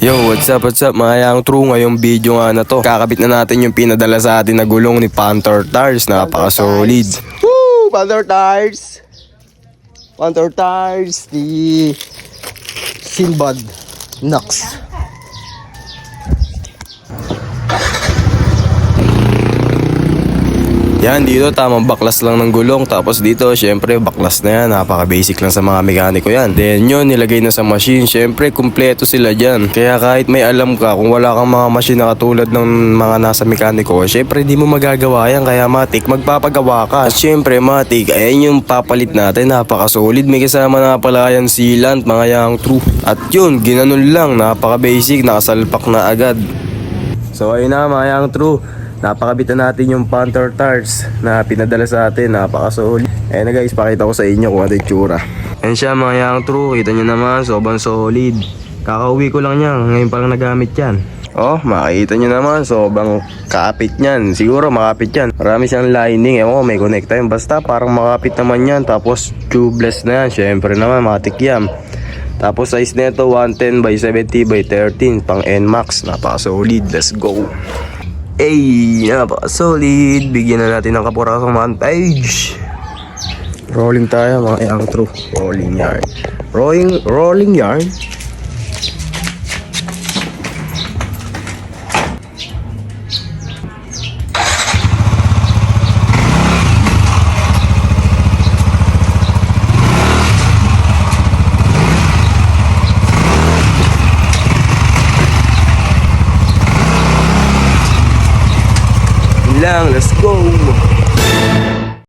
Yo, what's up mga yang true? Ngayong video nga na to, kakabit na natin yung pinadala sa atin na gulong ni Panther Tires. Napaka-solid. Woo! Panther Tires! Panther Tires! Di Sinbad Knox. Yan, dito tamang baklas lang ng gulong. Tapos dito, syempre, baklas na yan. Napaka-basic lang sa mga mekaniko yan. Then yun, nilagay na sa machine. Syempre, kumpleto sila dyan. Kaya kahit may alam ka, kung wala kang mga machine na katulad ng mga nasa mekaniko, syempre, di mo magagawa yan. Kaya matik, magpapagawa ka. At syempre, matik, ayan yung papalit natin. Napaka-solid. May kasama na pala yan sealant, mga yang true. At yun, ginanon lang. Napaka-basic, nakasalpak na agad. So ayun na mga yang true, napakabitan natin yung Panther Tires na pinadala sa atin. Napaka-solid. Ayun na guys, pakita ko sa inyo kung ano yung tsura. Ayun siya mga yang true, kita nyo naman, sobrang solid. Kakauwi ko lang yan, ngayon pa lang nagamit yan. Oh, makikita nyo naman, sobrang kapit yan. Siguro makapit yan. Marami siyang lining, ewan ko may connecta yun. Basta parang makapit naman yan. Tapos tubeless na yan, syempre naman matik yan. Tapos size nito 110 by 70 by 13 pang NMAX. Napaka-solid, let's go. Napaka-solid. Bigyan na natin ng kapurasang montage. Rolling tayo mga yang true. Rolling yarn. Rolling yarn. Lang, let's go.